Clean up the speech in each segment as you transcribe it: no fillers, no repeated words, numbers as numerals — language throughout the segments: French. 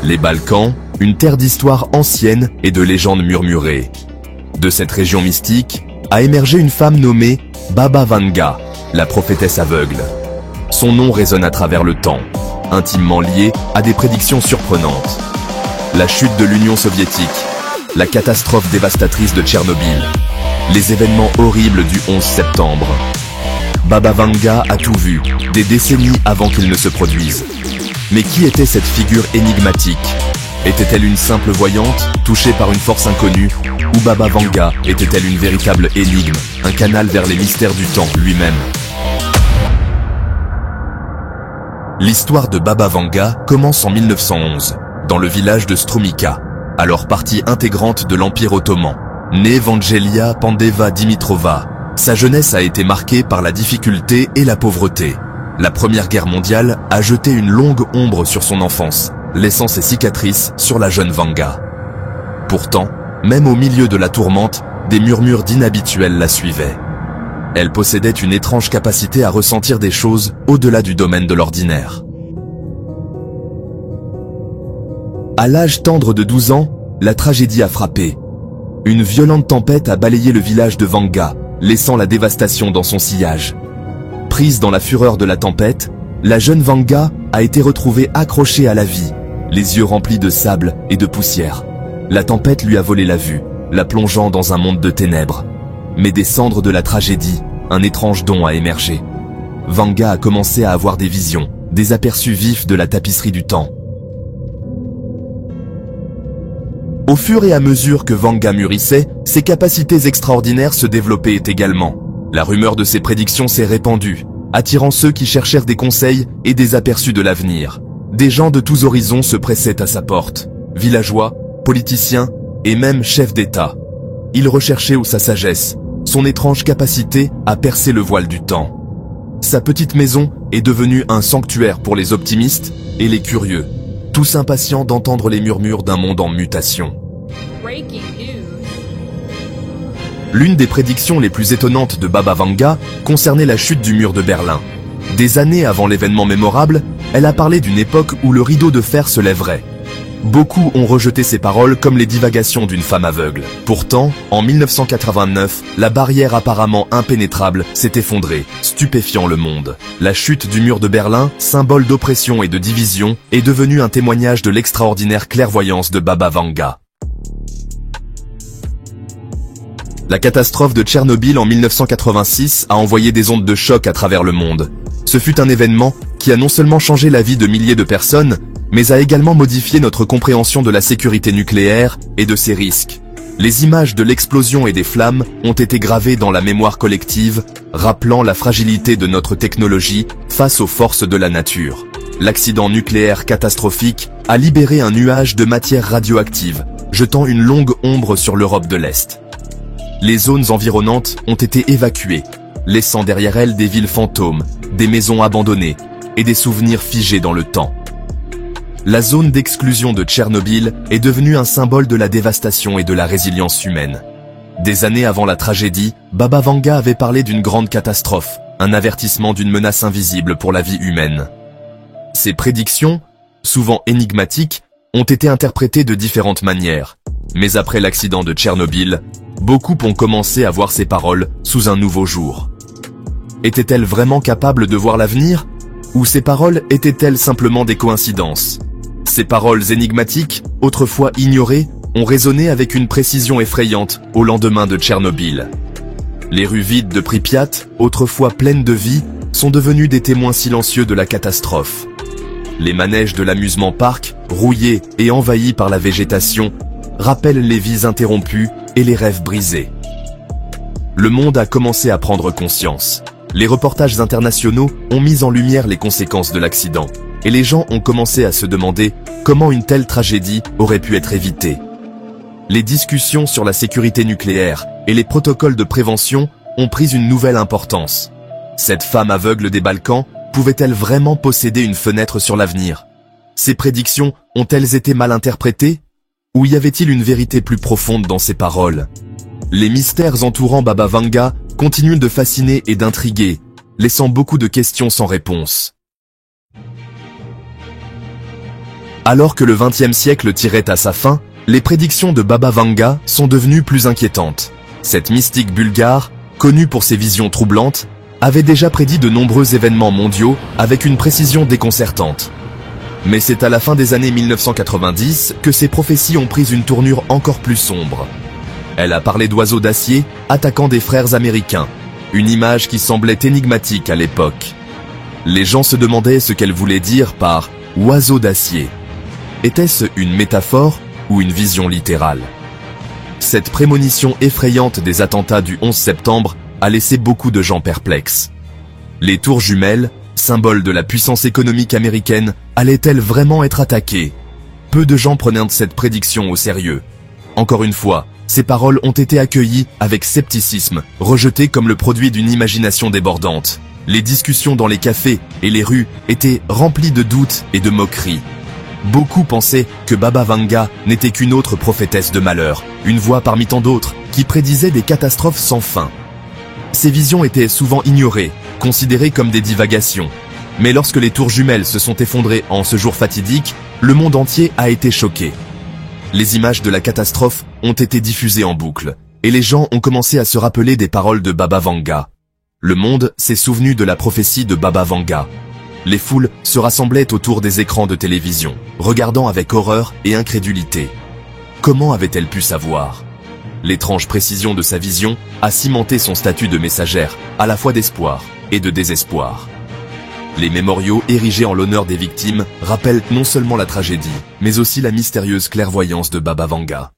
Les Balkans, une terre d'histoire ancienne et de légendes murmurées. De cette région mystique a émergé une femme nommée Baba Vanga, la prophétesse aveugle. Son nom résonne à travers le temps, intimement lié à des prédictions surprenantes. La chute de l'Union soviétique, la catastrophe dévastatrice de Tchernobyl, les événements horribles du 11 septembre. Baba Vanga a tout vu, des décennies avant qu'il ne se produise. Mais qui était cette figure énigmatique? Était-elle une simple voyante, touchée par une force inconnue? Ou Baba Vanga était-elle une véritable énigme, un canal vers les mystères du temps lui-même? L'histoire de Baba Vanga commence en 1911, dans le village de Strumica, alors partie intégrante de l'Empire ottoman. Née Vangelia Pandeva Dimitrova, sa jeunesse a été marquée par la difficulté et la pauvreté. La Première Guerre mondiale a jeté une longue ombre sur son enfance, laissant ses cicatrices sur la jeune Vanga. Pourtant, même au milieu de la tourmente, des murmures d'inhabituels la suivaient. Elle possédait une étrange capacité à ressentir des choses au-delà du domaine de l'ordinaire. À l'âge tendre de 12 ans, la tragédie a frappé. Une violente tempête a balayé le village de Vanga, laissant la dévastation dans son sillage. Prise dans la fureur de la tempête, la jeune Vanga a été retrouvée accrochée à la vie, les yeux remplis de sable et de poussière. La tempête lui a volé la vue, la plongeant dans un monde de ténèbres. Mais des cendres de la tragédie, un étrange don a émergé. Vanga a commencé à avoir des visions, des aperçus vifs de la tapisserie du temps. Au fur et à mesure que Vanga mûrissait, ses capacités extraordinaires se développaient également. La rumeur de ses prédictions s'est répandue, attirant ceux qui cherchèrent des conseils et des aperçus de l'avenir. Des gens de tous horizons se pressaient à sa porte. Villageois, politiciens et même chefs d'État. Ils recherchaient où sa sagesse, son étrange capacité à percer le voile du temps. Sa petite maison est devenue un sanctuaire pour les optimistes et les curieux, tous impatients d'entendre les murmures d'un monde en mutation. L'une des prédictions les plus étonnantes de Baba Vanga concernait la chute du mur de Berlin. Des années avant l'événement mémorable, elle a parlé d'une époque où le rideau de fer se lèverait. Beaucoup ont rejeté ces paroles comme les divagations d'une femme aveugle. Pourtant, en 1989, la barrière apparemment impénétrable s'est effondrée, stupéfiant le monde. La chute du mur de Berlin, symbole d'oppression et de division, est devenue un témoignage de l'extraordinaire clairvoyance de Baba Vanga. La catastrophe de Tchernobyl en 1986 a envoyé des ondes de choc à travers le monde. Ce fut un événement qui a non seulement changé la vie de milliers de personnes, mais a également modifié notre compréhension de la sécurité nucléaire et de ses risques. Les images de l'explosion et des flammes ont été gravées dans la mémoire collective, rappelant la fragilité de notre technologie face aux forces de la nature. L'accident nucléaire catastrophique a libéré un nuage de matière radioactive, jetant une longue ombre sur l'Europe de l'Est. Les zones environnantes ont été évacuées, laissant derrière elles des villes fantômes, des maisons abandonnées et des souvenirs figés dans le temps. La zone d'exclusion de Tchernobyl est devenue un symbole de la dévastation et de la résilience humaine. Des années avant la tragédie, Baba Vanga avait parlé d'une grande catastrophe, un avertissement d'une menace invisible pour la vie humaine. Ces prédictions, souvent énigmatiques, ont été interprétées de différentes manières. Mais après l'accident de Tchernobyl, beaucoup ont commencé à voir ces paroles sous un nouveau jour. Était-elle vraiment capable de voir l'avenir? Ou ces paroles étaient-elles simplement des coïncidences? Ces paroles énigmatiques, autrefois ignorées, ont résonné avec une précision effrayante au lendemain de Tchernobyl. Les rues vides de Pripyat, autrefois pleines de vie, sont devenues des témoins silencieux de la catastrophe. Les manèges de l'amusement park, rouillés et envahis par la végétation, rappellent les vies interrompues et les rêves brisés. Le monde a commencé à prendre conscience. Les reportages internationaux ont mis en lumière les conséquences de l'accident, et les gens ont commencé à se demander comment une telle tragédie aurait pu être évitée. Les discussions sur la sécurité nucléaire et les protocoles de prévention ont pris une nouvelle importance. Cette femme aveugle des Balkans pouvait-elle vraiment posséder une fenêtre sur l'avenir? Ces prédictions ont-elles été mal interprétées? Ou y avait-il une vérité plus profonde dans ces paroles? Les mystères entourant Baba Vanga continuent de fasciner et d'intriguer, laissant beaucoup de questions sans réponse. Alors que le XXe siècle tirait à sa fin, les prédictions de Baba Vanga sont devenues plus inquiétantes. Cette mystique bulgare, connue pour ses visions troublantes, avait déjà prédit de nombreux événements mondiaux avec une précision déconcertante. Mais c'est à la fin des années 1990 que ces prophéties ont pris une tournure encore plus sombre. Elle a parlé d'oiseaux d'acier attaquant des frères américains, une image qui semblait énigmatique à l'époque. Les gens se demandaient ce qu'elle voulait dire par « oiseau d'acier ». Était-ce une métaphore ou une vision littérale? Cette prémonition effrayante des attentats du 11 septembre a laissé beaucoup de gens perplexes. Les tours jumelles, symbole de la puissance économique américaine, allaient-elles vraiment être attaquées? Peu de gens prenaient cette prédiction au sérieux. Encore une fois, ces paroles ont été accueillies avec scepticisme, rejetées comme le produit d'une imagination débordante. Les discussions dans les cafés et les rues étaient remplies de doutes et de moqueries. Beaucoup pensaient que Baba Vanga n'était qu'une autre prophétesse de malheur, une voix parmi tant d'autres qui prédisait des catastrophes sans fin. Ces visions étaient souvent ignorées, considérées comme des divagations. Mais lorsque les tours jumelles se sont effondrées en ce jour fatidique, le monde entier a été choqué. Les images de la catastrophe ont été diffusées en boucle, et les gens ont commencé à se rappeler des paroles de Baba Vanga. Le monde s'est souvenu de la prophétie de Baba Vanga. Les foules se rassemblaient autour des écrans de télévision, regardant avec horreur et incrédulité. Comment avait-elle pu savoir? L'étrange précision de sa vision a cimenté son statut de messagère, à la fois d'espoir et de désespoir. Les mémoriaux érigés en l'honneur des victimes rappellent non seulement la tragédie, mais aussi la mystérieuse clairvoyance de Baba Vanga.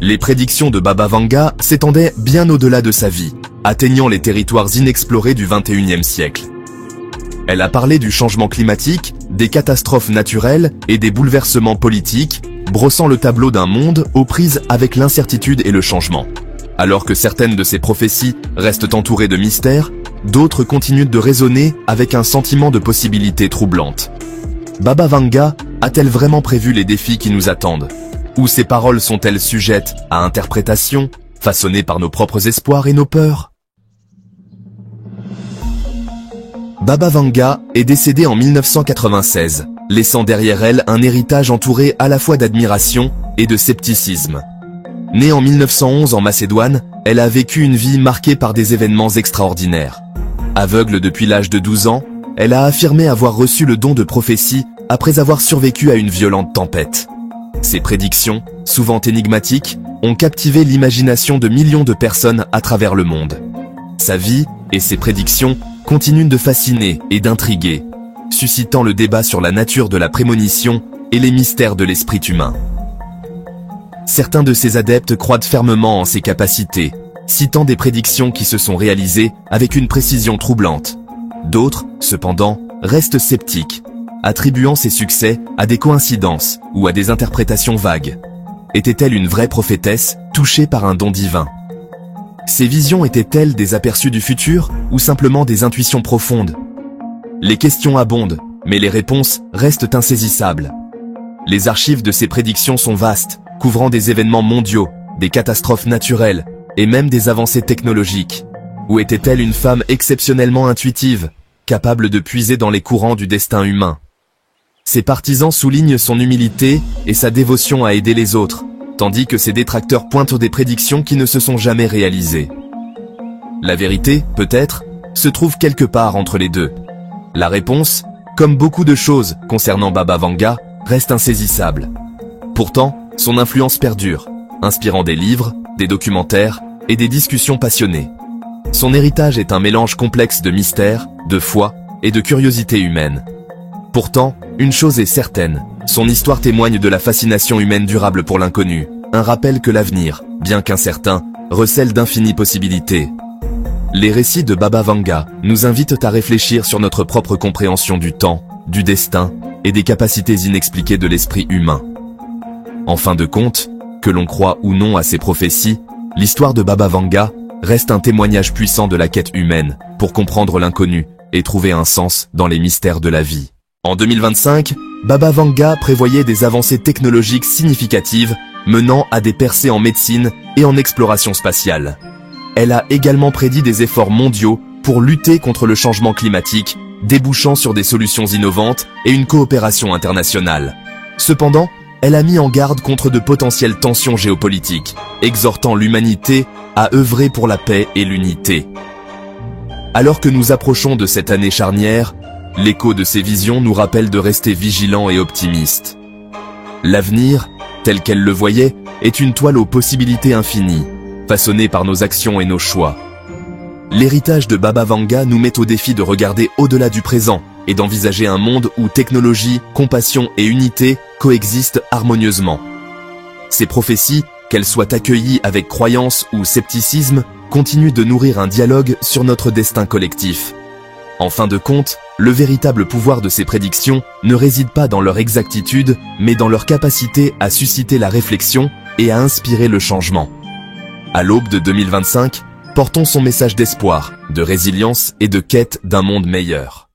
Les prédictions de Baba Vanga s'étendaient bien au-delà de sa vie, atteignant les territoires inexplorés du XXIe siècle. Elle a parlé du changement climatique, des catastrophes naturelles et des bouleversements politiques, brossant le tableau d'un monde aux prises avec l'incertitude et le changement. Alors que certaines de ces prophéties restent entourées de mystères, d'autres continuent de résonner avec un sentiment de possibilité troublante. Baba Vanga a-t-elle vraiment prévu les défis qui nous attendent? Ou ces paroles sont-elles sujettes à interprétation, façonnées par nos propres espoirs et nos peurs? Baba Vanga est décédée en 1996, laissant derrière elle un héritage entouré à la fois d'admiration et de scepticisme. Née en 1911 en Macédoine, elle a vécu une vie marquée par des événements extraordinaires. Aveugle depuis l'âge de 12 ans, elle a affirmé avoir reçu le don de prophétie après avoir survécu à une violente tempête. Ses prédictions, souvent énigmatiques, ont captivé l'imagination de millions de personnes à travers le monde. Sa vie et ses prédictions continuent de fasciner et d'intriguer, suscitant le débat sur la nature de la prémonition et les mystères de l'esprit humain. Certains de ses adeptes croient fermement en ses capacités, citant des prédictions qui se sont réalisées avec une précision troublante. D'autres, cependant, restent sceptiques, attribuant ses succès à des coïncidences ou à des interprétations vagues. Était-elle une vraie prophétesse, touchée par un don divin? Ses visions étaient-elles des aperçus du futur ou simplement des intuitions profondes? Les questions abondent, mais les réponses restent insaisissables. Les archives de ses prédictions sont vastes, couvrant des événements mondiaux, des catastrophes naturelles, et même des avancées technologiques. Ou était-elle une femme exceptionnellement intuitive, capable de puiser dans les courants du destin humain? Ses partisans soulignent son humilité et sa dévotion à aider les autres, tandis que ses détracteurs pointent des prédictions qui ne se sont jamais réalisées. La vérité, peut-être, se trouve quelque part entre les deux. La réponse, comme beaucoup de choses concernant Baba Vanga, reste insaisissable. Pourtant, son influence perdure, inspirant des livres, des documentaires et des discussions passionnées. Son héritage est un mélange complexe de mystère, de foi et de curiosité humaine. Pourtant, une chose est certaine, son histoire témoigne de la fascination humaine durable pour l'inconnu, un rappel que l'avenir, bien qu'incertain, recèle d'infinies possibilités. Les récits de Baba Vanga nous invitent à réfléchir sur notre propre compréhension du temps, du destin et des capacités inexpliquées de l'esprit humain. En fin de compte, que l'on croit ou non à ces prophéties, l'histoire de Baba Vanga reste un témoignage puissant de la quête humaine pour comprendre l'inconnu et trouver un sens dans les mystères de la vie. En 2025, Baba Vanga prévoyait des avancées technologiques significatives menant à des percées en médecine et en exploration spatiale. Elle a également prédit des efforts mondiaux pour lutter contre le changement climatique débouchant sur des solutions innovantes et une coopération internationale. Cependant, elle a mis en garde contre de potentielles tensions géopolitiques, exhortant l'humanité à œuvrer pour la paix et l'unité. Alors que nous approchons de cette année charnière, l'écho de ces visions nous rappelle de rester vigilants et optimistes. L'avenir, tel qu'elle le voyait, est une toile aux possibilités infinies, façonnée par nos actions et nos choix. L'héritage de Baba Vanga nous met au défi de regarder au-delà du présent et d'envisager un monde où technologie, compassion et unité coexistent harmonieusement. Ces prophéties, qu'elles soient accueillies avec croyance ou scepticisme, continuent de nourrir un dialogue sur notre destin collectif. En fin de compte, le véritable pouvoir de ces prédictions ne réside pas dans leur exactitude, mais dans leur capacité à susciter la réflexion et à inspirer le changement. À l'aube de 2025, portons son message d'espoir, de résilience et de quête d'un monde meilleur.